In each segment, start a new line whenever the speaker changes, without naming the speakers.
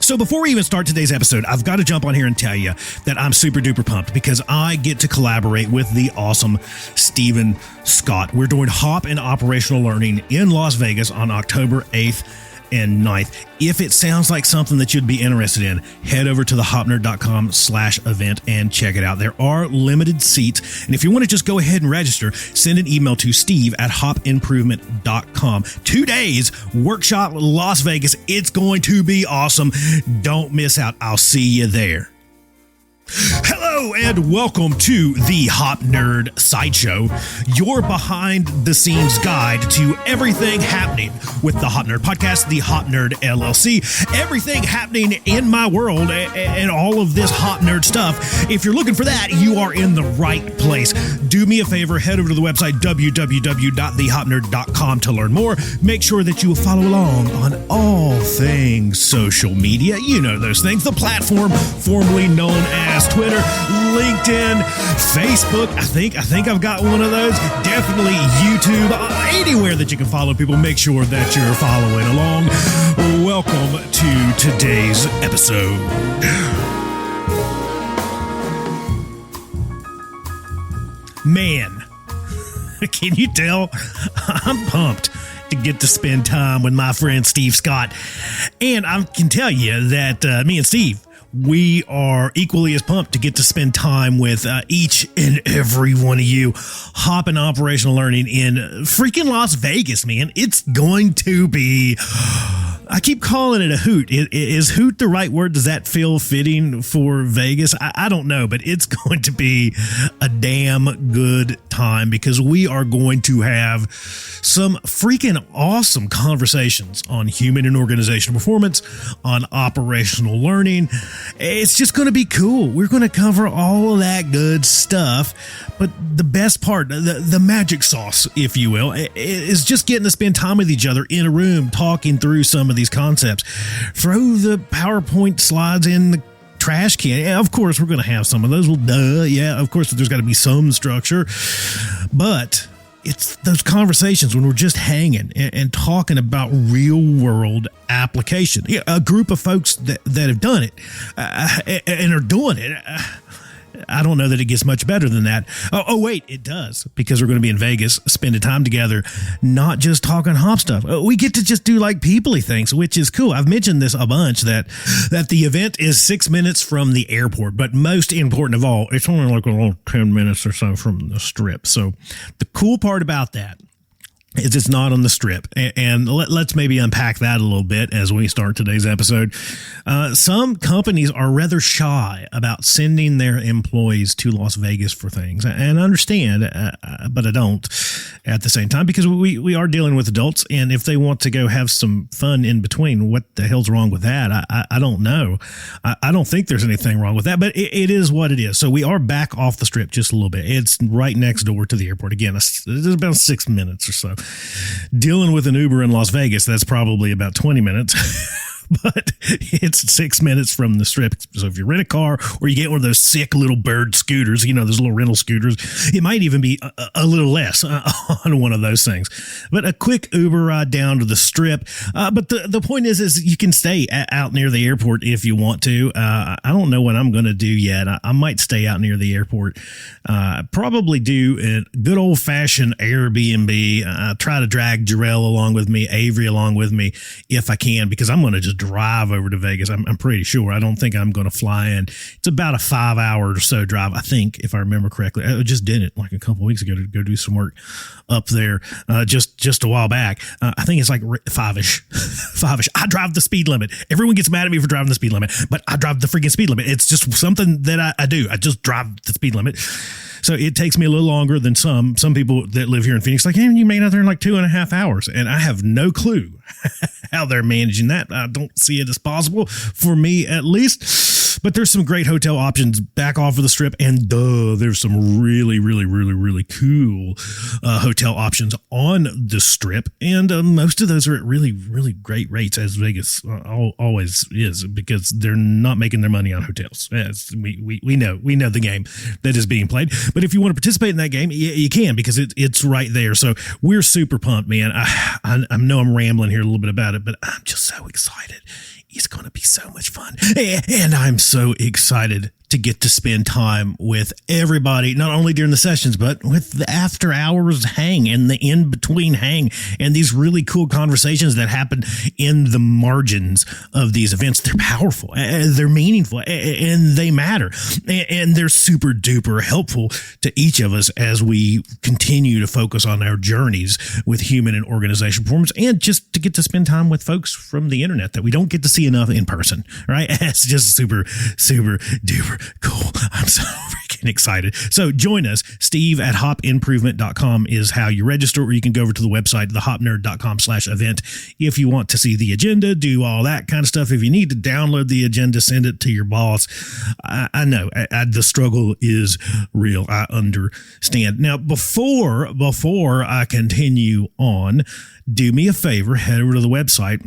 So before we even start today's episode, I've got to jump on here and tell you that I'm super duper pumped because I get to collaborate with the awesome Steven Scott. We're doing Hop and Operational Learning in Las Vegas on October 8th and 9th. If it sounds like something that you'd be interested in, head over to thehopnerd.com/event and check it out. There are limited seats. And if you want to just go ahead and register, send an email to steve@hopimprovement.com. 2 days, workshop Las Vegas. It's going to be awesome. Don't miss out. I'll see you there. Hello and welcome to the Hop Nerd Sideshow, your behind-the-scenes guide to everything happening with the Hop Nerd Podcast, the Hop Nerd LLC, everything happening in my world and all of this Hop Nerd stuff. If you're looking for that, you are in the right place. Do me a favor, head over to the website www.thehopnerd.com to learn more. Make sure that you follow along on all things social media. You know those things. The platform formerly known as Twitter, LinkedIn, Facebook. I think I've got one of those. Definitely YouTube. Anywhere that you can follow people, make sure that you're following along. Welcome to today's episode. Man, can you tell? I'm pumped to get to spend time with my friend Steve Scott. And I can tell you that me and Steve, we are equally as pumped to get to spend time with each and every one of you. Hop and Operational Learning in freaking Las Vegas, man. It's going to be... I keep calling it a hoot. Is hoot the right word? Does that feel fitting for Vegas? I don't know, but it's going to be a damn good time because we are going to have some freaking awesome conversations on human and organizational performance, on operational learning. It's just going to be cool. We're going to cover all of that good stuff, but the best part, the magic sauce, if you will, is just getting to spend time with each other in a room, talking through some of these concepts. Throw the PowerPoint slides in the trash can. Yeah, of course, we're going to have some of those. Well, duh. Yeah, of course, there's got to be some structure. But it's those conversations when we're just hanging and talking about real world application. Yeah, a group of folks that have done it and are doing it. I don't know that it gets much better than that. Oh, wait, it does, because we're going to be in Vegas, spending time together, not just talking hop stuff. We get to just do like people-y things, which is cool. I've mentioned this a bunch, that the event is 6 minutes from the airport, but most important of all, it's only like a little 10 minutes or so from the strip. So the cool part about that is it's not on the strip. And let's maybe unpack that a little bit as we start today's episode. Some companies are rather shy about sending their employees to Las Vegas for things. And I understand, but I don't at the same time, because we are dealing with adults. And if they want to go have some fun in between, what the hell's wrong with that? I don't know. I don't think there's anything wrong with that, but it is what it is. So we are back off the strip just a little bit. It's right next door to the airport. Again, it's about 6 minutes or so. Dealing with an Uber in Las Vegas, that's probably about 20 minutes. But it's 6 minutes from the strip. So if you rent a car or you get one of those sick little bird scooters, you know, those little rental scooters, it might even be a little less on one of those things. But a quick Uber ride down to the strip. But the point is you can stay out near the airport if you want to. I don't know what I'm going to do yet. I might stay out near the airport. Probably do a good old fashioned Airbnb. Try to drag Jarrell along with me, Avery along with me if I can, because I'm going to just drive over to Vegas. I'm pretty sure. I don't think I'm going to fly in. It's about a 5 hour or so drive, I think, if I remember correctly. I just did it like a couple of weeks ago to go do some work up there just a while back. I think it's like five-ish. I drive the speed limit. Everyone gets mad at me for driving the speed limit, but I drive the freaking speed limit. It's just something that I do. I just drive the speed limit. So it takes me a little longer than some people that live here in Phoenix. Like, hey, you made it out there in like 2.5 hours. And I have no clue how they're managing that. I don't see it as possible for me, at least. But there's some great hotel options back off of the strip. And there's some really, really, really, really cool hotel options on the strip. And most of those are at really, really great rates, as Vegas always is, because they're not making their money on hotels. As we know the game that is being played. But if you want to participate in that game, you can, because it's right there. So we're super pumped, man. I know I'm rambling here a little bit about it, but I'm just so excited. It's going to be so much fun. And I'm so excited to get to spend time with everybody, not only during the sessions, but with the after hours hang and the in between hang and these really cool conversations that happen in the margins of these events. They're powerful, they're meaningful, and they matter. And they're super duper helpful to each of us as we continue to focus on our journeys with human and organizational performance, and just to get to spend time with folks from the internet that we don't get to see enough in person, right? It's just super, super duper cool. I'm so freaking excited. So join us. Steve at hopimprovement.com is how you register, or you can go over to the website, thehopnerd.com/event. If you want to see the agenda, do all that kind of stuff. If you need to download the agenda, send it to your boss. I know the struggle is real. I understand. Now, before I continue on, do me a favor, head over to the website,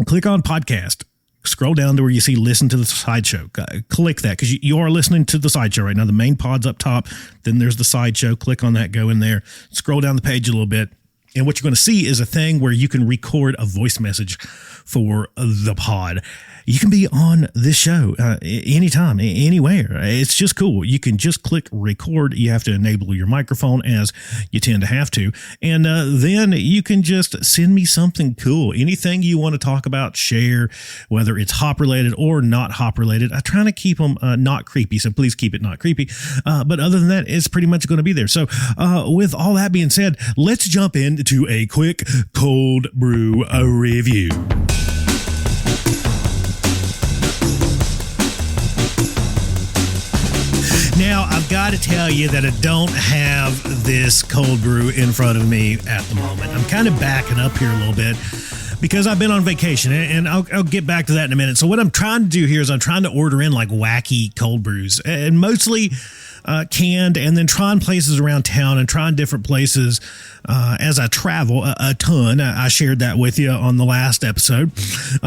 click on podcast. Scroll down to where you see listen to the sideshow. Click that, because you are listening to the sideshow right now. The main pod's up top. Then there's the sideshow. Click on that. Go in there. Scroll down the page a little bit. And what you're going to see is a thing where you can record a voice message for the pod. You can be on this show anytime, anywhere. It's just cool. You can just click record. You have to enable your microphone, as you tend to have to. And then you can just send me something cool. Anything you want to talk about, share, whether it's hop related or not hop related. I try to keep them not creepy, so please keep it not creepy. But other than that, it's pretty much going to be there. So with all that being said, let's jump into a quick cold brew review. Now, I've got to tell you that I don't have this cold brew in front of me at the moment. I'm kind of backing up here a little bit because I've been on vacation, and I'll get back to that in a minute. So what I'm trying to do here is I'm trying to order in like wacky cold brews, and mostly canned, and then trying places around town and trying different places as I travel a ton. I shared that with you on the last episode.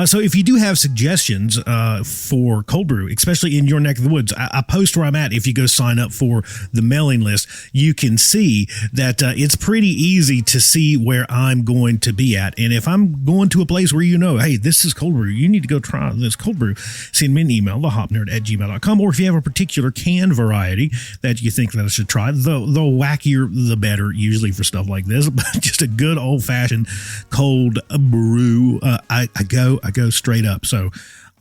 So if you do have suggestions for cold brew, especially in your neck of the woods, I post where I'm at. If you go sign up for the mailing list, you can see that it's pretty easy to see where I'm going to be at. And if I'm going to a place where hey, this is cold brew, you need to go try this cold brew, send me an email, thehopnerd@gmail.com. Or if you have a particular canned variety that you think that I should try, the wackier the better, usually for stuff like this, but just a good old-fashioned cold brew. I go straight up. So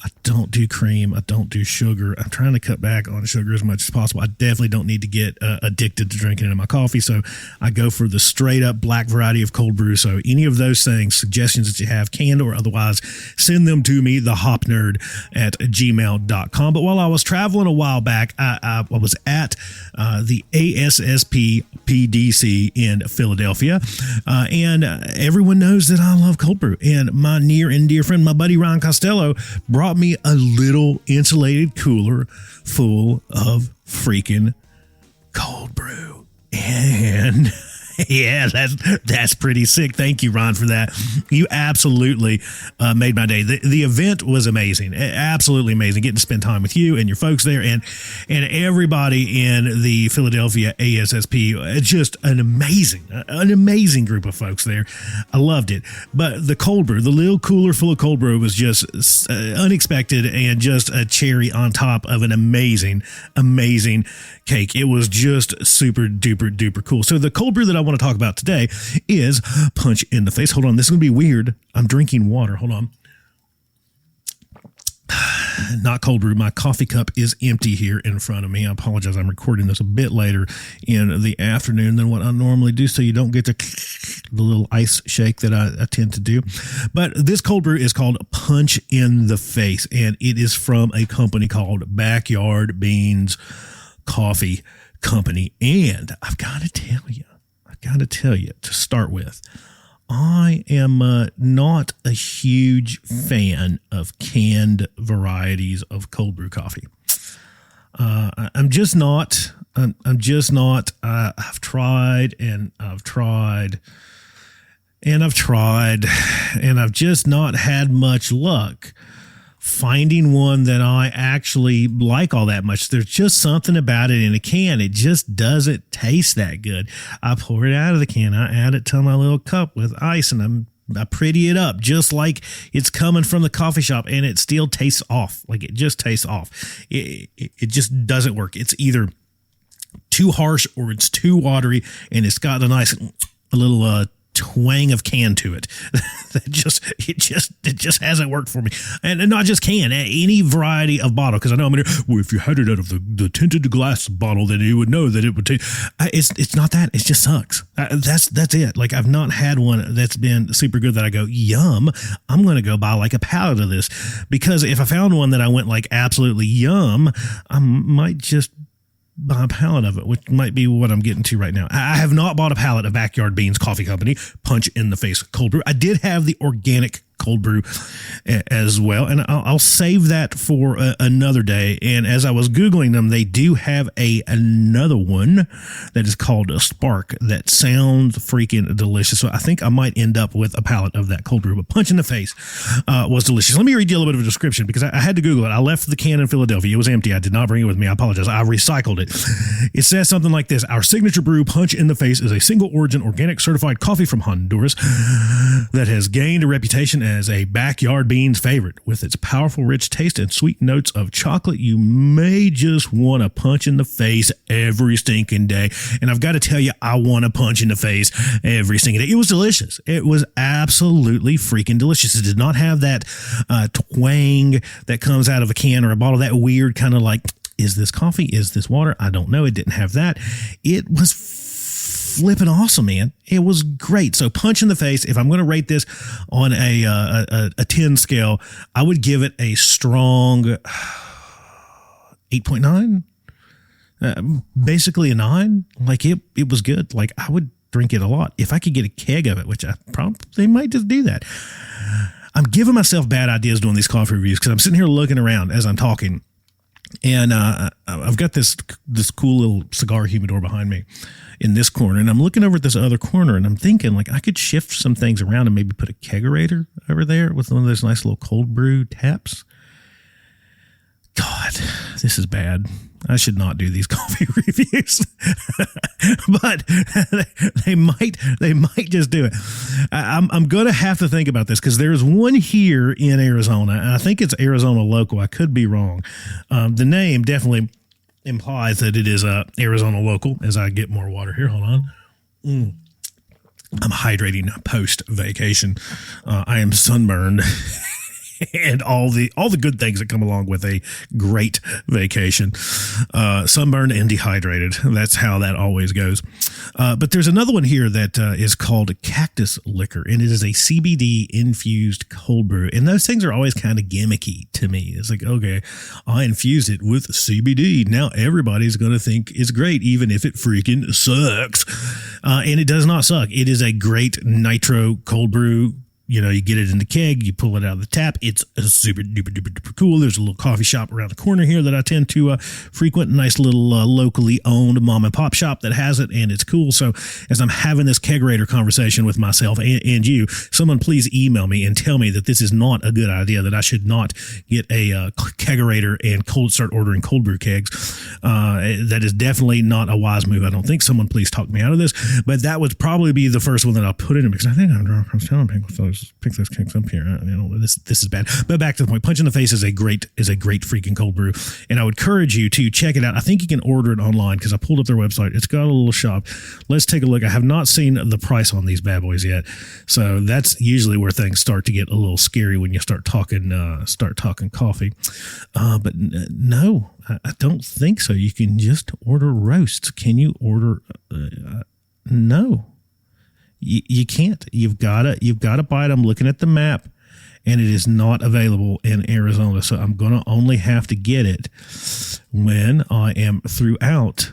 I don't do cream. I don't do sugar. I'm trying to cut back on sugar as much as possible. I definitely don't need to get addicted to drinking it in my coffee. So I go for the straight up black variety of cold brew. So any of those things, suggestions that you have, canned or otherwise, send them to me, thehopnerd@gmail.com. But while I was traveling a while back, I was at the ASSP PDC in Philadelphia. And everyone knows that I love cold brew. And my near and dear friend, my buddy Ron Costello, brought me a little insulated cooler full of freaking cold brew. And yeah, that's pretty sick. Thank you, Ron, for that. You absolutely made my day. The event was amazing, absolutely amazing. Getting to spend time with you and your folks there, and everybody in the Philadelphia ASSP. Just an amazing group of folks there. I loved it. But the cold brew, the little cooler full of cold brew, was just unexpected and just a cherry on top of an amazing cake. It was just super duper duper cool. So the cold brew that I want to talk about today is Punch in the Face. Hold on, this is going to be weird. I'm drinking water. Hold on. Not cold brew. My coffee cup is empty here in front of me. I apologize. I'm recording this a bit later in the afternoon than what I normally do, so you don't get the little ice shake that I tend to do. But this cold brew is called Punch in the Face, and it is from a company called Backyard Beans Coffee Company. And I've got to tell you to start with, I am not a huge fan of canned varieties of cold brew coffee. I'm just not. I've tried and I've tried and I've tried, and I've just not had much luck finding one that I actually like all that much. There's just something about it in a can. It just doesn't taste that good. I pour it out of the can. I add it to my little cup with ice, and I'm I pretty it up just like it's coming from the coffee shop, and it still tastes off. Like it just tastes off. It just doesn't work. It's either too harsh or it's too watery, and it's got a little twang of can to it. It just hasn't worked for me. And not just can, any variety of bottle. Because I know I'm going to, well, if you had it out of the tinted glass bottle, then you would know that it would taste. It's not that. It just sucks. That's it. Like, I've not had one that's been super good that I go, yum, I'm going to go buy like a pallet of this. Because if I found one that I went like absolutely yum, I might just buy a pallet of it, which might be what I'm getting to right now. I have not bought a pallet of Backyard Beans Coffee Company Punch in the Face Cold Brew. I did have the organic cold brew as well, and I'll save that for another day. And as I was Googling them, they do have another one that is called a Spark that sounds freaking delicious. So I think I might end up with a pallet of that cold brew, but Punch in the Face was delicious. Let me read you a little bit of a description because I had to Google it. I left the can in Philadelphia. It was empty. I did not bring it with me. I apologize. I recycled it. It says something like this: our signature brew, Punch in the Face, is a single origin organic certified coffee from Honduras that has gained a reputation as a Backyard Beans favorite. With its powerful, rich taste and sweet notes of chocolate, you may just want to punch in the face every stinking day. And I've got to tell you, I want to punch in the face every stinking day. It was delicious. It was absolutely freaking delicious. It did not have that twang that comes out of a can or a bottle, that weird kind of like, is this coffee? Is this water? I don't know. It didn't have that. It was flipping awesome, man. It was great. So Punch in the Face, if I'm going to rate this on a 10 scale, I would give it a strong 8.9. Basically a 9. Like it was good. Like I would drink it a lot. If I could get a keg of it, which I probably might just do that. I'm giving myself bad ideas doing these coffee reviews because I'm sitting here looking around as I'm talking. And I've got this cool little cigar humidor behind me in this corner, and I'm looking over at this other corner, and I'm thinking like I could shift some things around and maybe put a kegerator over there with one of those nice little cold brew taps. God, this is bad. I should not do these coffee reviews, but they might just do it. I'm going to have to think about this because there's one here in Arizona, and I think it's Arizona Local. I could be wrong. The name definitely implies that it is Arizona Local. As I get more water here, hold on. I'm hydrating post vacation. I am sunburned. And all the good things that come along with a great vacation, sunburned and dehydrated. That's how that always goes. But there's another one here that is called Cactus Liquor, and it is a CBD infused cold brew. And those things are always kind of gimmicky to me. It's like, okay, I infused it with CBD. Now everybody's going to think it's great, even if it freaking sucks. And it does not suck. It is a great nitro cold brew. You know, you get it in the keg, you pull it out of the tap. It's super duper cool. There's a little coffee shop around the corner here that I tend to frequent. A nice little locally owned mom and pop shop that has it, and it's cool. So as I'm having this kegerator conversation with myself and you, someone please email me and tell me that this is not a good idea, that I should not get a kegerator and start ordering cold brew kegs. That is definitely not a wise move. I don't think. Someone please talk me out of this. But that would probably be the first one that I'll put in because I think I'm drunk. I was telling people, so pick those kegs up here. You know, this is bad. But back to the point, Punch in the Face is a great freaking cold brew, and I would encourage you to check it out. I think you can order it online because I pulled up their website. It's got a little shop. Let's take a look. I have not seen the price on these bad boys yet, so that's usually where things start to get a little scary when you start talking coffee. But no, I don't think so. You can just order roasts. Can you order? No. You can't. You've got to buy it. I'm looking at the map, and it is not available in Arizona. So I'm going to only have to get it when I am throughout.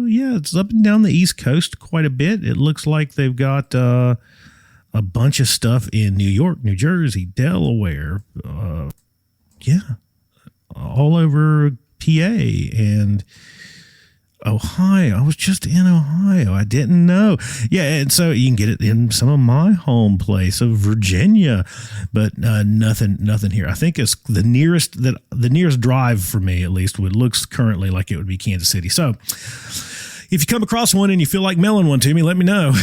Yeah, it's up and down the East Coast quite a bit. It looks like they've got a bunch of stuff in New York, New Jersey, Delaware. Yeah, all over PA and Ohio. I was just in Ohio. I didn't know. Yeah, and so you can get it in some of my home place of Virginia, but nothing here. I think it's the nearest drive for me, at least, looks currently like it would be Kansas City. So if you come across one and you feel like mailing one to me, let me know.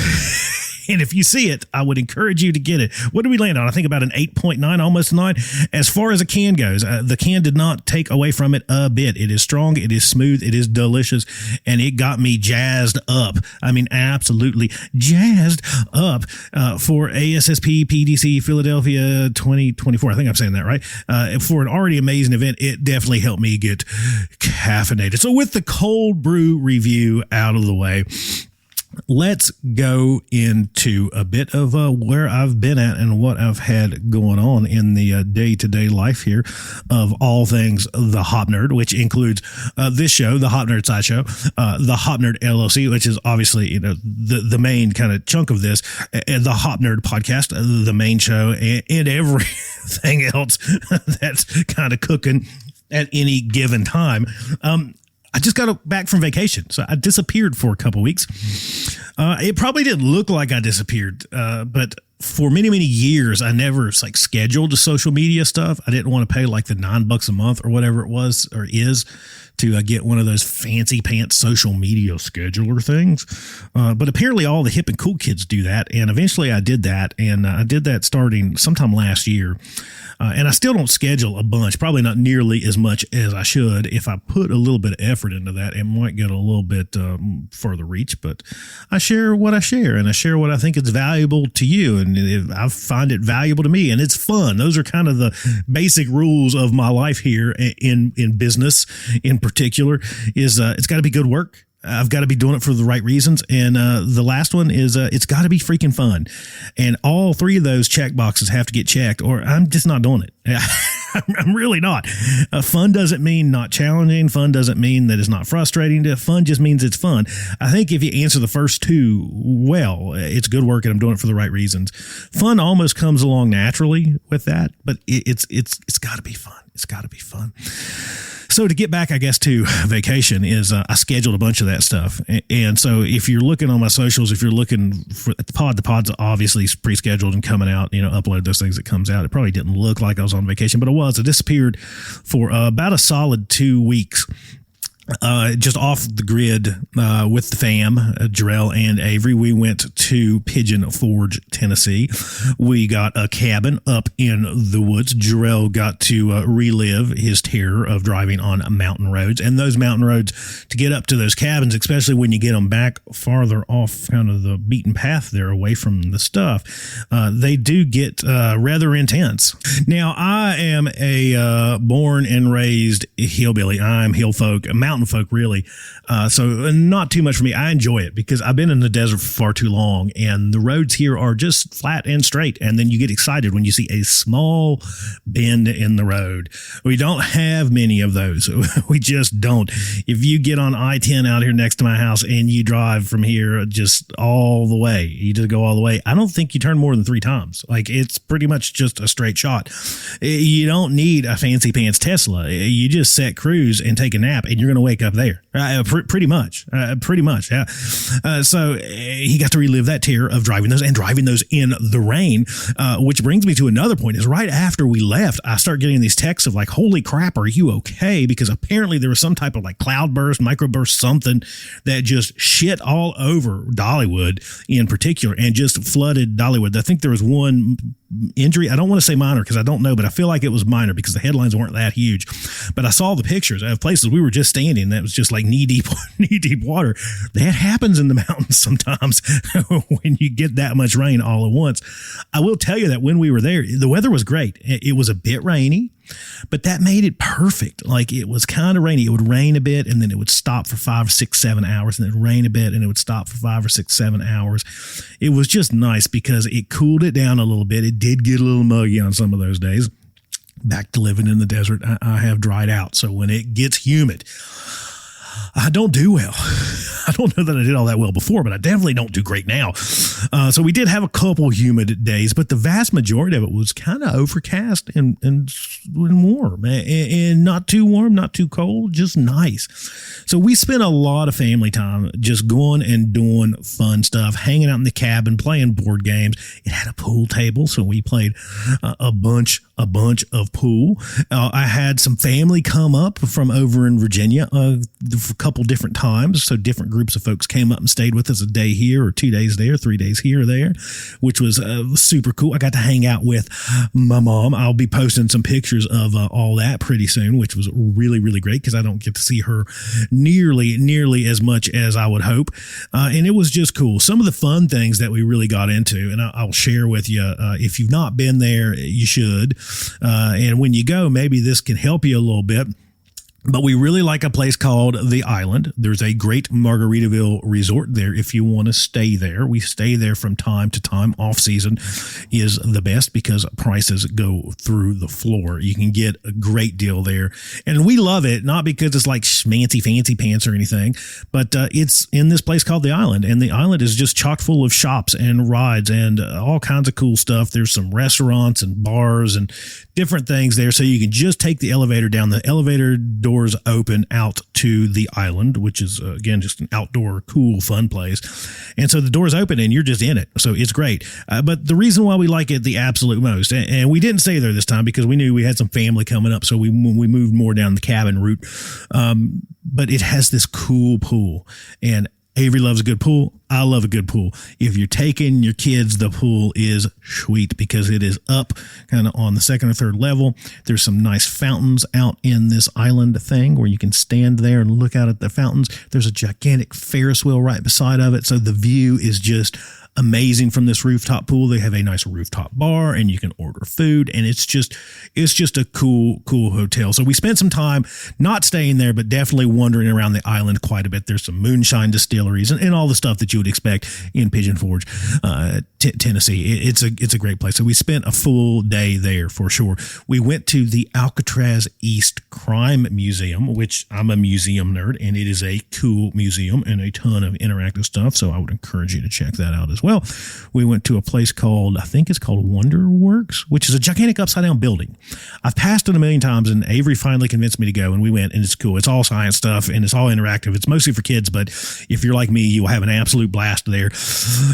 And if you see it, I would encourage you to get it. What did we land on? I think about an 8.9, almost 9. As far as a can goes, the can did not take away from it a bit. It is strong, it is smooth, it is delicious, and it got me jazzed up. I mean, absolutely jazzed up for ASSP PDC Philadelphia 2024. I think I'm saying that right. For an already amazing event, it definitely helped me get caffeinated. So with the cold brew review out of the way, let's go into a bit of where I've been at and what I've had going on in the day-to-day life here of all things The Hop Nerd, which includes this show, The Hop Nerd Sideshow, The Hop Nerd LLC, which is obviously the main kind of chunk of this, and The Hop Nerd Podcast, the main show, and everything else that's kind of cooking at any given time. I just got back from vacation, so I disappeared for a couple weeks. It probably didn't look like I disappeared, but for many, many years, I never scheduled social media stuff. I didn't want to pay like the $9 a month or whatever it was or is to get one of those fancy pants social media scheduler things. But apparently all the hip and cool kids do that. And eventually I did that. And I did that starting sometime last year. And I still don't schedule a bunch, probably not nearly as much as I should. If I put a little bit of effort into that, it might get a little bit further reach. But I share what I share, and I share what I think is valuable to you. And I find it valuable to me, and it's fun. Those are kind of the basic rules of my life here in business in particular, is it's got to be good work. I've got to be doing it for the right reasons. And the last one is it's got to be freaking fun. And all three of those check boxes have to get checked, or I'm just not doing it. I'm really not. Fun doesn't mean not challenging. Fun doesn't mean that it's not frustrating. Fun just means it's fun. I think if you answer the first two well, it's good work and I'm doing it for the right reasons. Fun almost comes along naturally with that, but it's got to be fun. It's got to be fun. So to get back, I guess, to vacation is I scheduled a bunch of that stuff. And so if you're looking on my socials, if you're looking for the pod's obviously pre-scheduled and coming out, upload those things that comes out. It probably didn't look like I was on vacation, but I was. I disappeared for about a solid 2 weeks. Just off the grid with the fam, Jarrell and Avery. We went to Pigeon Forge, Tennessee. We got a cabin up in the woods. Jarrell got to relive his terror of driving on mountain roads. And those mountain roads, to get up to those cabins, especially when you get them back farther off kind of the beaten path there away from the stuff, they do get rather intense. Now, I am a born and raised hillbilly. I'm hill folk, mountain folk, really. So not too much for me. I enjoy it because I've been in the desert for far too long, and the roads here are just flat and straight. And then you get excited when you see a small bend in the road. We don't have many of those. We just don't. If you get on I-10 out here next to my house and you drive from here just all the way, you just go all the way, I don't think you turn more than 3 times. Like, it's pretty much just a straight shot. You don't need a fancy pants Tesla. You just set cruise and take a nap and you're going to wake up there. Pretty much. Yeah. So he got to relive that terror of driving those in the rain, which brings me to another point. Is right after we left, I start getting these texts of like, holy crap, are you okay? Because apparently there was some type of like cloud burst, microburst, something that just shit all over Dollywood in particular and just flooded Dollywood. I think there was one injury. I don't want to say minor because I don't know, but I feel like it was minor because the headlines weren't that huge. But I saw the pictures of places we were just standing that was just like knee deep water. That happens in the mountains sometimes when you get that much rain all at once. I will tell you that when we were there, the weather was great. It was a bit rainy, but that made it perfect. Like, it was kind of rainy. It would rain a bit and then it would stop for 5, 6, 7 hours, and then it would rain a bit and it would stop for 5 or 6, 7 hours. It was just nice because it cooled it down a little bit. It did get a little muggy on some of those days. Back to living in the desert, I have dried out. So when it gets humid, I don't do well. I don't know that I did all that well before, but I definitely don't do great now. So we did have a couple humid days, but the vast majority of it was kind of overcast and warm, and not too warm, not too cold, just nice. So we spent a lot of family time just going and doing fun stuff, hanging out in the cabin, playing board games. It had a pool table, so we played a bunch a bunch of pool. I had some family come up from over in Virginia a couple different times. So different groups of folks came up and stayed with us a day here or 2 days there, 3 days here or there, which was super cool. I got to hang out with my mom. I'll be posting some pictures of all that pretty soon, which was really, really great because I don't get to see her nearly as much as I would hope. And it was just cool. Some of the fun things that we really got into, and I'll share with you. If you've not been there, you should. And when you go, maybe this can help you a little bit. But we really like a place called The Island. There's a great Margaritaville resort there if you want to stay there. We stay there from time to time. Off season is the best because prices go through the floor. You can get a great deal there. And we love it, not because it's like fancy pants or anything, but it's in this place called The Island. And The Island is just chock full of shops and rides and all kinds of cool stuff. There's some restaurants and bars and different things there. So you can just take the elevator down. The elevator doors open out to the island, which is again just an outdoor cool fun place, and so the doors open and you're just in it, so it's great. But the reason why we like it the absolute most, and we didn't stay there this time because we knew we had some family coming up, so we moved more down the cabin route, but it has this cool pool, and Avery loves a good pool. I love a good pool. If you're taking your kids, the pool is sweet because it is up kind of on the second or third level. There's some nice fountains out in this island thing where you can stand there and look out at the fountains. There's a gigantic Ferris wheel right beside of it. So the view is just amazing from this rooftop pool. They have a nice rooftop bar and you can order food, and it's just a cool hotel. So we spent some time not staying there, but definitely wandering around the island quite a bit. There's some moonshine distilleries and all the stuff that you would expect in Pigeon Forge, Tennessee. It's a great place. So we spent a full day there for sure. We went to the Alcatraz East Crime Museum, which I'm a museum nerd, and it is a cool museum and a ton of interactive stuff. So I would encourage you to check that out as well. We went to a place called, I think it's called Wonderworks, which is a gigantic upside down building. I've passed it a million times, and Avery finally convinced me to go, and we went, and it's cool. It's all science stuff and it's all interactive. It's mostly for kids, but if you're like me, you'll have an absolute blast there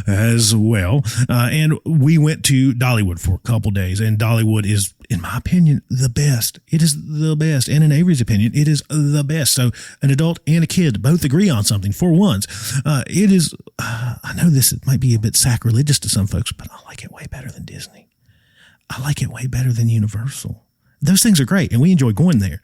as well. And we went to Dollywood for a couple days, and Dollywood is, in my opinion, the best. It is the best. And in Avery's opinion, it is the best. So an adult and a kid both agree on something for once. It is, I know this might be a bit sacrilegious to some folks, but I like it way better than Disney. I like it way better than Universal. Those things are great, and we enjoy going there.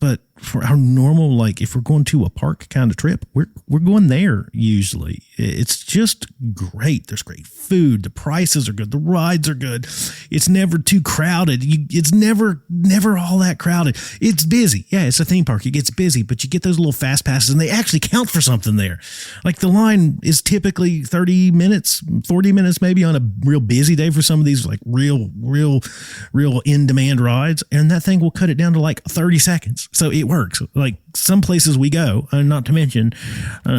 But for our normal, like if we're going to a park kind of trip, we're going there usually. It's just great. There's great food. The prices are good. The rides are good. It's never too crowded. It's never all that crowded. It's busy. Yeah, it's a theme park. It gets busy, but you get those little fast passes, and they actually count for something there. Like the line is typically 30 minutes, 40 minutes maybe on a real busy day for some of these like real in-demand rides, and that thing will cut it down to like 30 seconds. So it works. Like some places we go, not to mention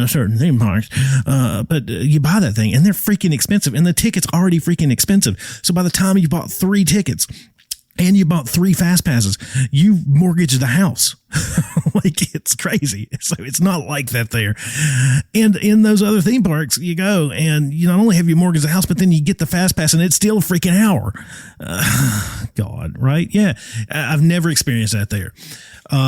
certain theme parks, but you buy that thing and they're freaking expensive, and the ticket's already freaking expensive. So by the time you bought 3 tickets and you bought 3 fast passes, you mortgaged the house. Like it's crazy. So it's not like that there. And in those other theme parks, you go and you not only have you mortgage the house, but then you get the fast pass and it's still a freaking hour. God, right? Yeah. I've never experienced that there.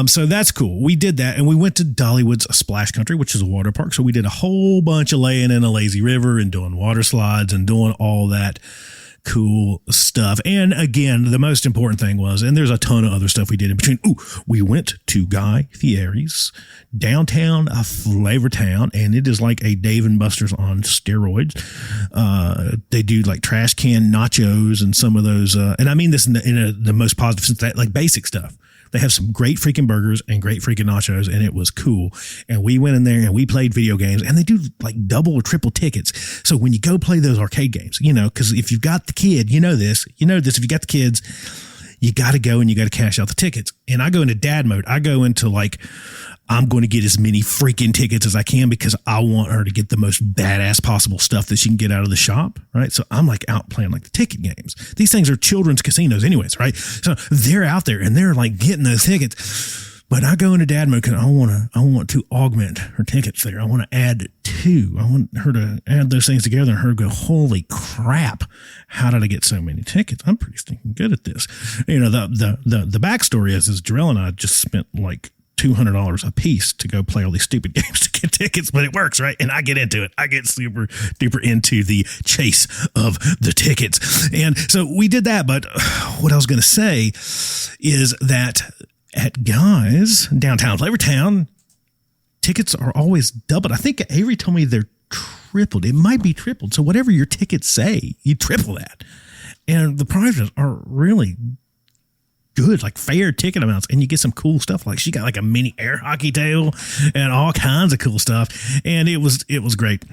So that's cool. We did that, and we went to Dollywood's Splash Country, which is a water park. So we did a whole bunch of laying in a lazy river and doing water slides and doing all that cool stuff. And again, the most important thing was, and there's a ton of other stuff we did in between. We went to Guy Fieri's downtown Flavor Town, and it is like a Dave and Buster's on steroids. They do like trash can nachos and some of those, and I mean this in the most positive sense, that like basic stuff. They have some great freaking burgers and great freaking nachos, and it was cool. And we went in there and we played video games, and they do like double or triple tickets. So when you go play those arcade games, because if you've got the kid, if you got the kids, you got to go and you got to cash out the tickets. And I go into dad mode. I go into like, I'm going to get as many freaking tickets as I can because I want her to get the most badass possible stuff that she can get out of the shop, right? So I'm like out playing like the ticket games. These things are children's casinos anyways, right? So they're out there and they're like getting those tickets. But I go into dad mode because I want to augment her tickets there. I want to add two. I want her to add those things together and her to go, holy crap, how did I get so many tickets? I'm pretty stinking good at this. You know, the backstory is Jarrell and I just spent like $200 a piece to go play all these stupid games to get tickets, but it works, right? And I get into it. I get super duper into the chase of the tickets. And so we did that. But what I was going to say is that at Guys, downtown Flavortown, tickets are always doubled. I think Avery told me they're tripled. It might be tripled. So whatever your tickets say, you triple that. And the prizes are really good, like fair ticket amounts, and you get some cool stuff. Like she got like a mini air hockey tail and all kinds of cool stuff, and it was great.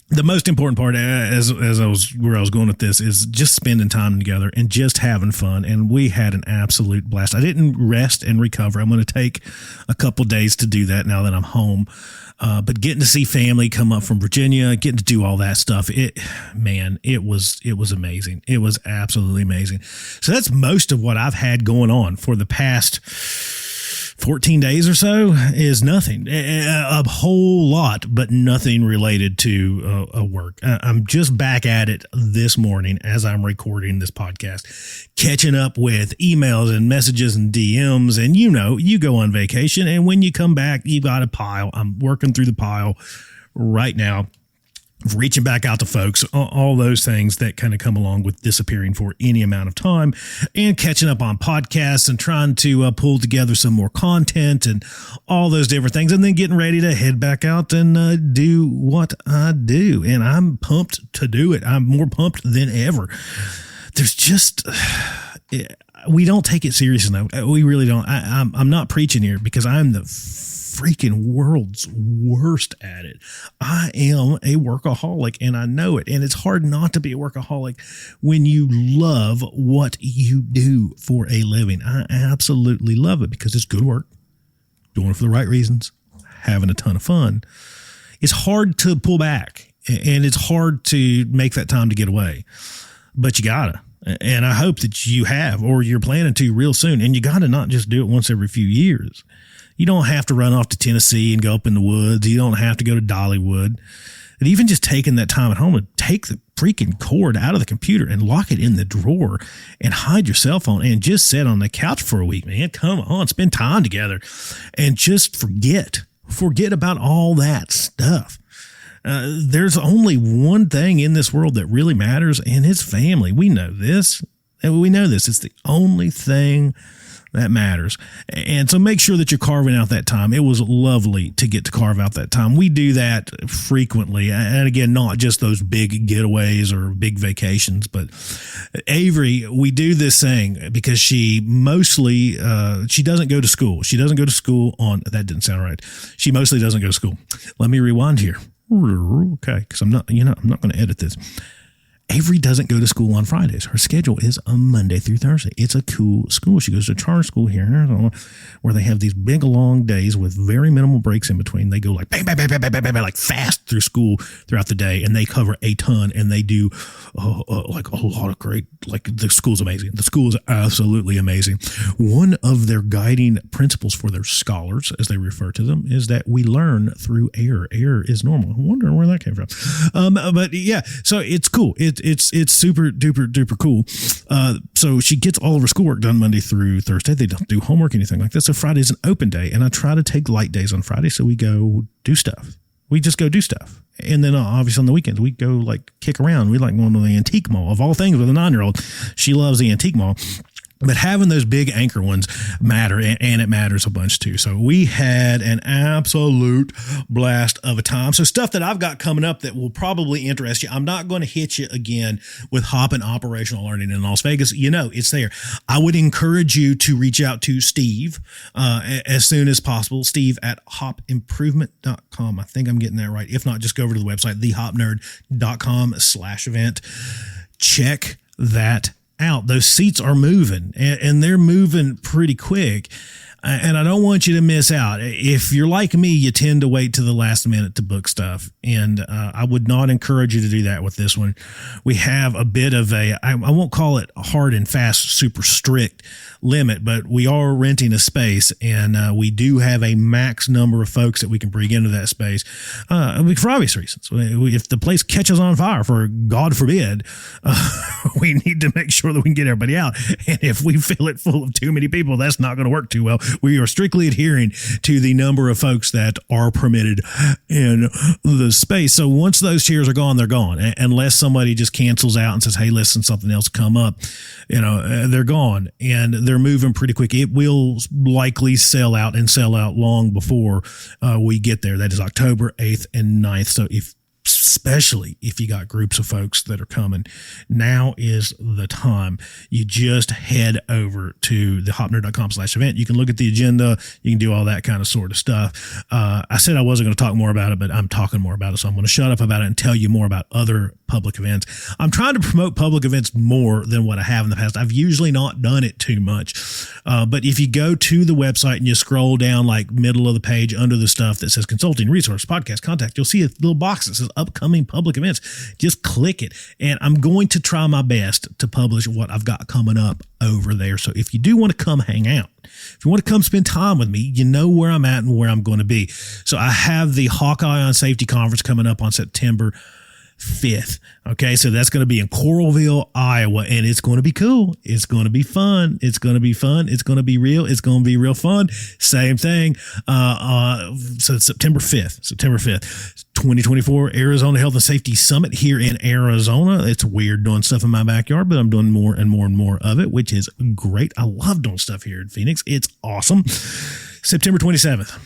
The most important part, as I was going with this, is just spending time together and just having fun. And we had an absolute blast. I didn't rest and recover. I'm going to take a couple days to do that now that I'm home. But getting to see family come up from Virginia, getting to do all that stuff, it was amazing. It was absolutely amazing. So that's most of what I've had going on for the past 14 days or so is nothing. A whole lot, but nothing related to work. I'm just back at it this morning as I'm recording this podcast, catching up with emails and messages and DMs. And you go on vacation, and when you come back, you got a pile. I'm working through the pile right now, reaching back out to folks, all those things that kind of come along with disappearing for any amount of time, and catching up on podcasts and trying to pull together some more content and all those different things, and then getting ready to head back out and do what I do. And I'm pumped to do it. I'm more pumped than ever. There's just, we don't take it serious enough. We really don't. I'm not preaching here because I'm the freaking world's worst at it. I am a workaholic and I know it. And it's hard not to be a workaholic when you love what you do for a living. I absolutely love it because it's good work, doing it for the right reasons, having a ton of fun. It's hard to pull back and it's hard to make that time to get away, but you gotta. And I hope that you have, or you're planning to real soon. And you got to not just do it once every few years. You don't have to run off to Tennessee and go up in the woods. You don't have to go to Dollywood. And even just taking that time at home to take the freaking cord out of the computer and lock it in the drawer and hide your cell phone and just sit on the couch for a week, man. Come on, spend time together and just forget about all that stuff. There's only one thing in this world that really matters, and it's family. We know this. It's the only thing that matters. And so make sure that you're carving out that time. It was lovely to get to carve out that time. We do that frequently. And again, not just those big getaways or big vacations, but Avery, we do this thing because she mostly, she doesn't go to school. She doesn't go to school that didn't sound right. She mostly doesn't go to school. Let me rewind here. Okay. Because I'm not going to edit this. Avery doesn't go to school on Fridays. Her schedule is a Monday through Thursday. It's a cool school. She goes to charter school here in Arizona, where they have these big, long days with very minimal breaks in between. They go like bang, bang, bang, bang, bang, bang, bang, like fast through school throughout the day, and they cover a ton, and they do like a lot of great, like the school's amazing. The school is absolutely amazing. One of their guiding principles for their scholars, as they refer to them, is that we learn through error. Error is normal. I'm wondering where that came from. But yeah, so it's cool. It's super duper cool. So she gets all of her schoolwork done Monday through Thursday. They don't do homework, anything like that. So Friday's an open day, and I try to take light days on Friday. So we go do stuff. We just go do stuff. And then obviously on the weekends, we go like kick around. We like going to the antique mall of all things with a 9-year-old. She loves the antique mall. But having those big anchor ones matter, and it matters a bunch too. So we had an absolute blast of a time. So stuff that I've got coming up that will probably interest you. I'm not going to hit you again with Hop and Operational Learning in Las Vegas. It's there. I would encourage you to reach out to Steve as soon as possible. Steve at hopimprovement.com. I think I'm getting that right. If not, just go over to the website, thehopnerd.com/event. Check that out. Those seats are moving, and they're moving pretty quick. And I don't want you to miss out. If you're like me, you tend to wait to the last minute to book stuff. And I would not encourage you to do that with this one. We have a bit of I won't call it hard and fast, super strict limit, but we are renting a space, and we do have a max number of folks that we can bring into that space for obvious reasons. If the place catches on fire, for God forbid, we need to make sure that we can get everybody out. And if we fill it full of too many people, that's not going to work too well. We are strictly adhering to the number of folks that are permitted in the space. So once those chairs are gone, they're gone. Unless somebody just cancels out and says, hey, listen, something else come up, they're gone, and they're moving pretty quick. It will likely sell out long before we get there. That is October 8th and 9th. So especially if you got groups of folks that are coming, now is the time. You just head over to the hopnerd.com/event. You can look at the agenda. You can do all that kind of sort of stuff. I said I wasn't going to talk more about it, but I'm talking more about it. So I'm going to shut up about it and tell you more about other public events. I'm trying to promote public events more than what I have in the past. I've usually not done it too much. But if you go to the website and you scroll down like middle of the page under the stuff that says consulting, resource, podcast, contact, you'll see a little box that says upcoming public events. Just click it. And I'm going to try my best to publish what I've got coming up over there. So if you do want to come hang out, if you want to come spend time with me, you know where I'm at and where I'm going to be. So I have the Hawkeye on Safety Conference coming up on September 5th. Okay, so that's going to be in Coralville, Iowa, and it's going to be cool. It's going to be fun. It's going to be fun. It's going to be real. It's going to be real fun. Same thing. So it's September 5th, 2024 Arizona Health and Safety Summit here in Arizona. It's weird doing stuff in my backyard, but I'm doing more and more and more of it, which is great. I love doing stuff here in Phoenix. It's awesome. September 27th.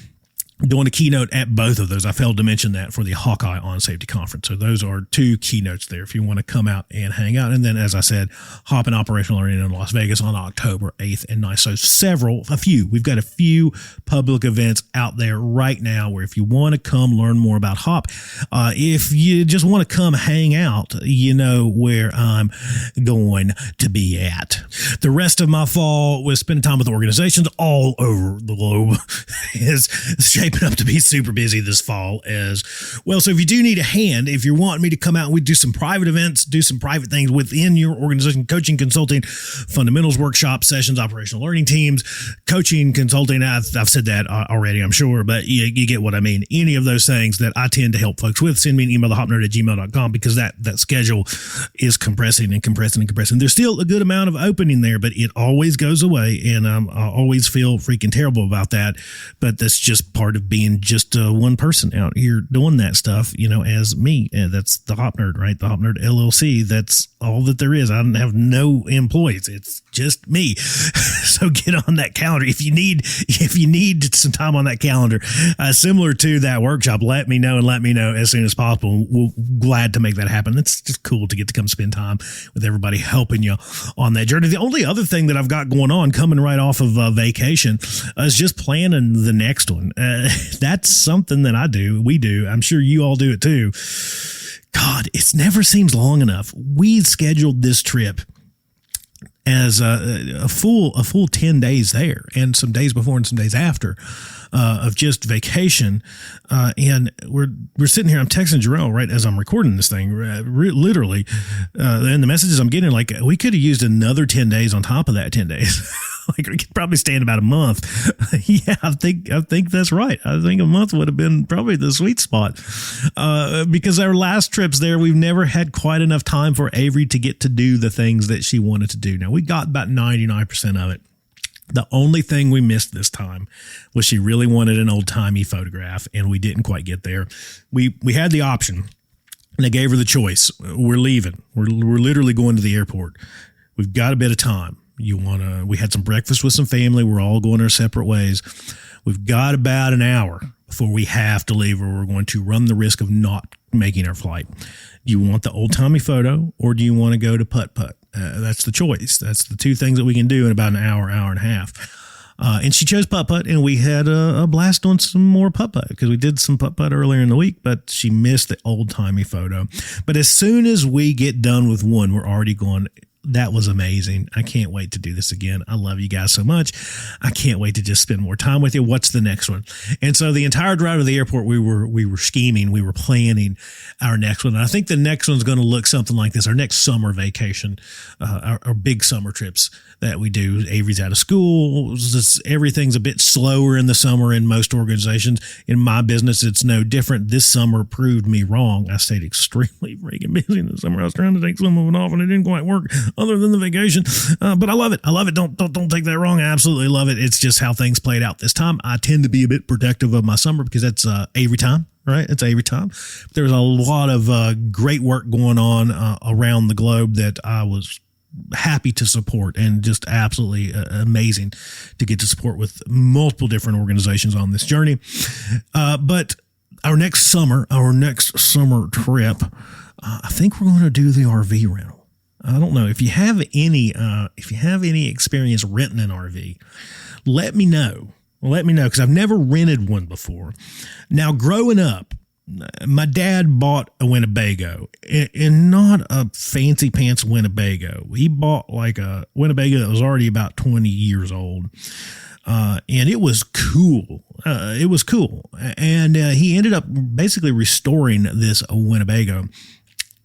Doing a keynote at both of those. I failed to mention that for the Hawkeye on Safety Conference. So those are two keynotes there if you want to come out and hang out. And then, as I said, Hop and Operational Learning in Las Vegas on October 8th and 9th. So we've got a few public events out there right now where if you want to come learn more about Hop, if you just want to come hang out, you know where I'm going to be at. The rest of my fall was spending time with organizations all over the globe is shaping up to be super busy this fall as well. So if you do need a hand, if you're wanting me to come out and we do some private events, do some private things within your organization, coaching, consulting, fundamentals workshop sessions, operational learning teams, coaching, consulting, I've said that already, I'm sure, but you get what I mean. Any of those things that I tend to help folks with, send me an email to hopnerd@gmail.com because that schedule is compressing. There's still a good amount of opening there, but it always goes away, and I always feel freaking terrible about that. But that's just part of being just one person out here doing that stuff, as me. And that's the Hop Nerd, right? The Hop Nerd LLC. That's all that there is. I have no employees. It's just me. So get on that calendar. If you need some time on that calendar, similar to that workshop, let me know as soon as possible. We're glad to make that happen. It's just cool to get to come spend time with everybody helping you on that journey. The only other thing that I've got going on coming right off of vacation is just planning the next one. That's something that we do. I'm sure you all do it too. God, it never seems long enough. We scheduled this trip as a full 10 days there, and some days before and some days after of just vacation. And we're sitting here. I'm texting Jarrell right as I'm recording this thing, literally. And the messages I'm getting, like, we could have used another 10 days on top of that 10 days. Like, we could probably stand about a month. Yeah, I think that's right. I think a month would have been probably the sweet spot. Because our last trips there, we've never had quite enough time for Avery to get to do the things that she wanted to do. Now, we got about 99% of it. The only thing we missed this time was she really wanted an old-timey photograph, and we didn't quite get there. We had the option, and I gave her the choice. We're leaving. We're literally going to the airport. We've got a bit of time. We had some breakfast with some family. We're all going our separate ways. We've got about an hour before we have to leave, or we're going to run the risk of not making our flight. Do you want the old-timey photo, or do you want to go to putt-putt? That's the choice. That's the two things that we can do in about an hour and a half. And she chose putt-putt, and we had a blast on some more putt-putt because we did some putt-putt earlier in the week, but she missed the old-timey photo. But as soon as we get done with one, we're already going, that was amazing. I can't wait to do this again. I love you guys so much. I can't wait to just spend more time with you. What's the next one? And so the entire drive to the airport, we were scheming, we were planning our next one. And I think the next one's going to look something like this. Our next summer vacation, our big summer trips that we do. Avery's out of school. Everything's a bit slower in the summer in most organizations. In my business, it's no different. This summer proved me wrong. I stayed extremely freaking busy in the summer. I was trying to take some of it off and it didn't quite work other than the vacation. But I love it. I love it. Don't take that wrong. I absolutely love it. It's just how things played out this time. I tend to be a bit protective of my summer because that's Avery time. Right. It's Avery time. There's a lot of great work going on around the globe that I was happy to support, and just absolutely amazing to get to support with multiple different organizations on this journey. But our next summer trip, I think we're going to do the RV rental. I don't know if you have any experience renting an RV. Let me know. Because I've never rented one before. Now, growing up, my dad bought a Winnebago, and not a fancy pants Winnebago. He bought like a Winnebago that was already about 20 years old. And it was cool. And he ended up basically restoring this Winnebago.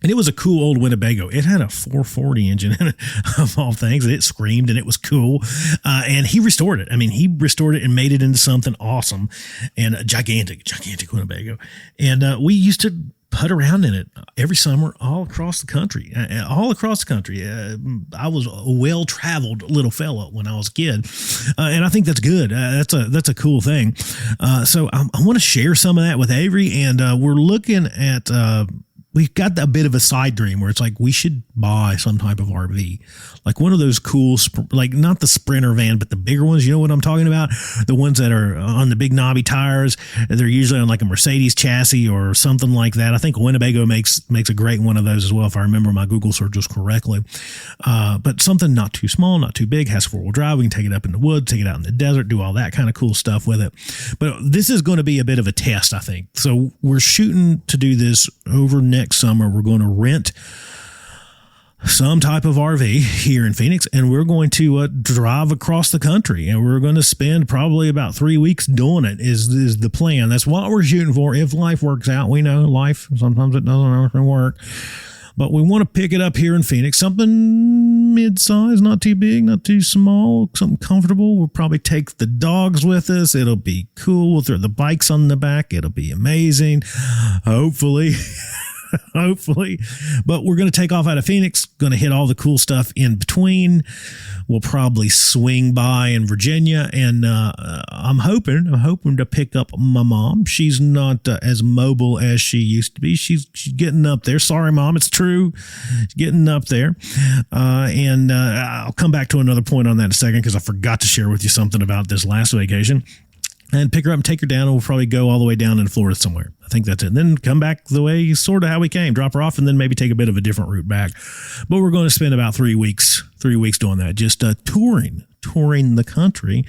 And it was a cool old Winnebago. It had a 440 engine in it, of all things. And it screamed, and it was cool. And he restored it. I mean, he restored it and made it into something awesome, and a gigantic Winnebago. And we used to putt around in it every summer all across the country. I was a well-traveled little fella when I was a kid. And I think that's good. That's a cool thing. So I want to share some of that with Avery. And we're looking at... we've got a bit of a side dream where it's like we should buy some type of RV, like one of those cool, like not the Sprinter van, but the bigger ones. You know what I'm talking about? The ones that are on the big knobby tires. They're usually on like a Mercedes chassis or something like that. I think Winnebago makes a great one of those as well, if I remember my Google searches correctly. But something not too small, not too big, has 4-wheel drive. We can take it up in the woods, take it out in the desert, do all that kind of cool stuff with it. But this is going to be a bit of a test, I think. So we're shooting to do this over next summer. We're going to rent some type of RV here in Phoenix, and we're going to drive across the country, and we're going to spend probably about 3 weeks doing it is the plan. That's what we're shooting for. If life works out, we know life, sometimes it doesn't work, but we want to pick it up here in Phoenix, something mid-size, not too big, not too small, something comfortable. We'll probably take the dogs with us. It'll be cool. We'll throw the bikes on the back. It'll be amazing. Hopefully. But we're going to take off out of Phoenix, going to hit all the cool stuff in between. We'll probably swing by in Virginia, and I'm hoping to pick up my mom. She's not as mobile as she used to be. She's getting up there. Sorry, Mom, it's true. She's getting up there. And I'll come back to another point on that in a second, because I forgot to share with you something about this last vacation. And pick her up and take her down, and we'll probably go all the way down into Florida somewhere. I think that's it. And then come back the way sort of how we came, drop her off, and then maybe take a bit of a different route back. But we're going to spend about 3 weeks doing that, just touring the country.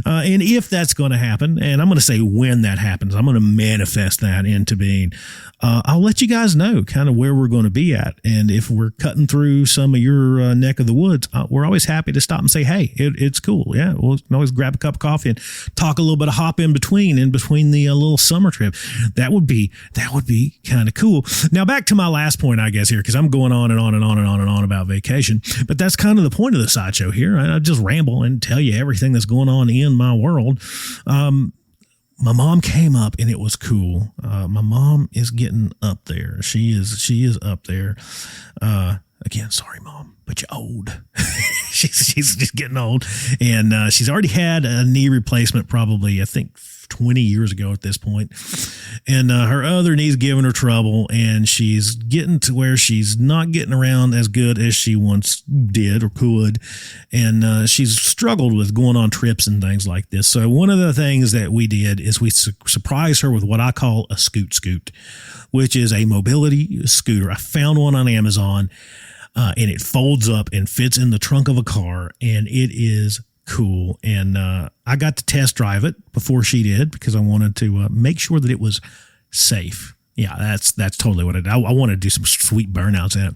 And if that's going to happen, and I'm going to say when that happens, I'm going to manifest that into being, I'll let you guys know kind of where we're going to be at. And if we're cutting through some of your neck of the woods, we're always happy to stop and say, hey, it's cool. Yeah, we'll always grab a cup of coffee and talk a little bit of hop in between the little summer trip. That would be kind of cool. Now back to my last point, I guess, here, because I'm going on and on and on and on and on about vacation, but that's kind of the point of the sideshow here. I just ramble and tell you everything that's going on in my world. My mom came up, and it was cool. My mom is getting up there. She is up there. Again, sorry, Mom, but you're old. she's just getting old, and she's already had a knee replacement, probably, I think, 20 years ago at this point. And her other knee's giving her trouble, and she's getting to where she's not getting around as good as she once did or could. And she's struggled with going on trips and things like this. So one of the things that we did is we surprised her with what I call a scoot, which is a mobility scooter. I found one on Amazon, and it folds up and fits in the trunk of a car, and it is cool. And I got to test drive it before she did, because I wanted to make sure that it was safe. Yeah, that's totally what I did. I wanted to do some sweet burnouts in it.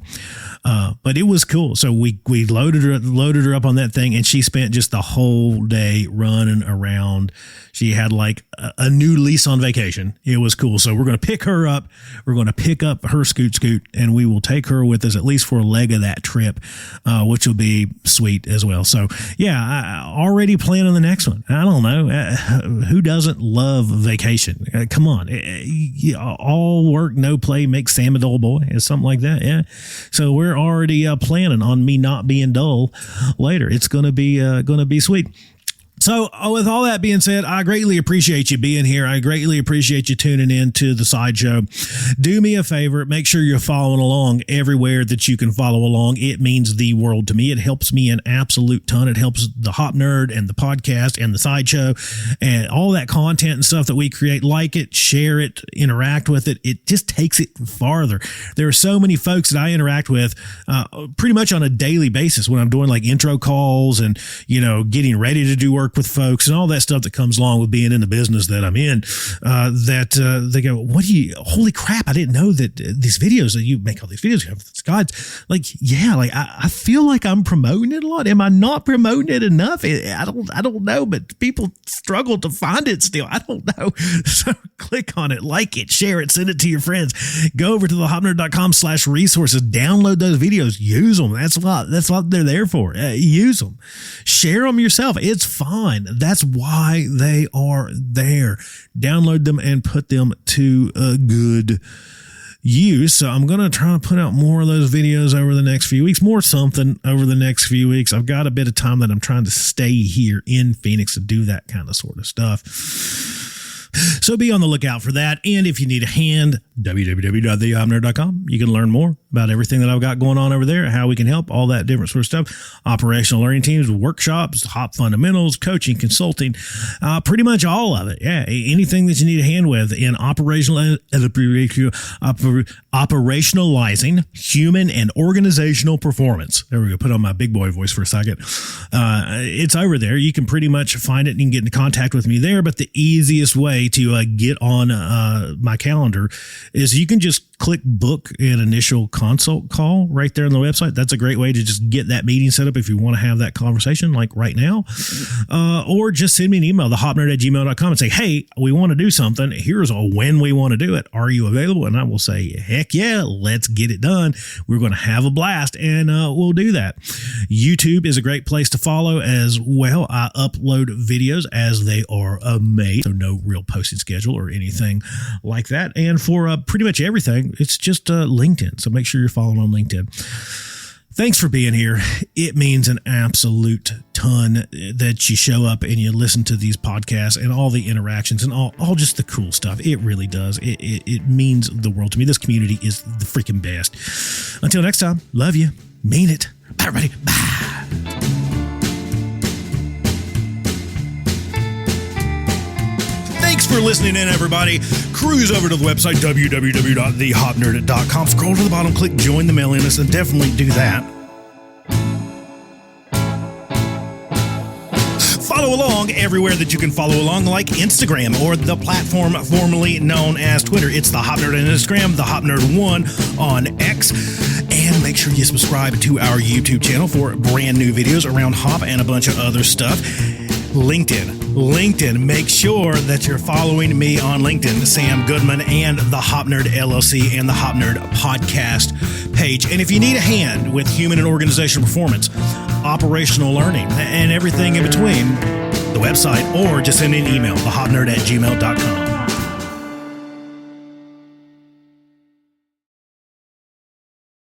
But it was cool. So we loaded her up on that thing, and she spent just the whole day running around. She had like a new lease on vacation. It was cool. So we're going to pick her up. We're going to pick up her Scoot, and we will take her with us at least for a leg of that trip, which will be sweet as well. So yeah, I already planning the next one. I don't know. Who doesn't love vacation? Come on. All work, no play makes Sam a dull boy, or something like that. Yeah. So we're already planning on me not being dull later. It's going to be sweet. So with all that being said, I greatly appreciate you being here. I greatly appreciate you tuning in to the Sideshow. Do me a favor. Make sure you're following along everywhere that you can follow along. It means the world to me. It helps me an absolute ton. It helps the Hop Nerd and the podcast and the Sideshow and all that content and stuff that we create. Like it, share it, interact with it. It just takes it farther. There are so many folks that I interact with pretty much on a daily basis when I'm doing like intro calls and, getting ready to do work with folks and all that stuff that comes along with being in the business that I'm in, they go, holy crap, I didn't know that these videos that you make all these videos, God, I feel like I'm promoting it a lot. Am I not promoting it enough? I don't know, but people struggle to find it still. I don't know. So click on it, like it, share it, send it to your friends. Go over to thehopnerd.com/resources, download those videos, use them. That's what they're there for. Use them, share them yourself. It's fine. That's why they are there. Download them and put them to a good use. So I'm going to try to put out more of those videos over the next few weeks, more something over the next few weeks. I've got a bit of time that I'm trying to stay here in Phoenix to do that kind of sort of stuff. So be on the lookout for that. And if you need a hand, www.thehopnerd.com. You can learn more about everything that I've got going on over there, how we can help, all that different sort of stuff. Operational learning teams, workshops, hop fundamentals, coaching, consulting, pretty much all of it. Yeah, anything that you need a hand with in operationalizing human and organizational performance. There we go. Put on my big boy voice for a second. It's over there. You can pretty much find it and you can get into contact with me there. But the easiest way to get on my calendar is you can just click book an initial consult call right there on the website. That's a great way to just get that meeting set up if you want to have that conversation like right now. Or just send me an email, thehopnerd@gmail.com, and say, hey, we want to do something. Here's when we want to do it. Are you available? And I will say, heck yeah, let's get it done. We're going to have a blast, and we'll do that. YouTube is a great place to follow as well. I upload videos as they are made, so no real posting schedule or anything like that. And for pretty much everything, it's just LinkedIn. So make sure you're following on LinkedIn. Thanks for being here. It means an absolute ton that you show up and you listen to these podcasts and all the interactions and all just the cool stuff. It really does. It means the world to me. This community is the freaking best. Until next time, love you. Mean it. Bye, everybody. Bye. Thanks for listening in, everybody. Cruise over to the website, www.thehopnerd.com. Scroll to the bottom, click join the mailing list, and definitely do that. Follow along everywhere that you can follow along, like Instagram or the platform formerly known as Twitter. It's the Hop Nerd on Instagram, the Hop Nerd 1 on X. And make sure you subscribe to our YouTube channel for brand new videos around hop and a bunch of other stuff. LinkedIn. Make sure that you're following me on LinkedIn, Sam Goodman, and the Hop Nerd LLC and the Hop Nerd podcast page. And if you need a hand with human and organizational performance, operational learning, and everything in between, the website, or just send me an email, thehopnerd@gmail.com.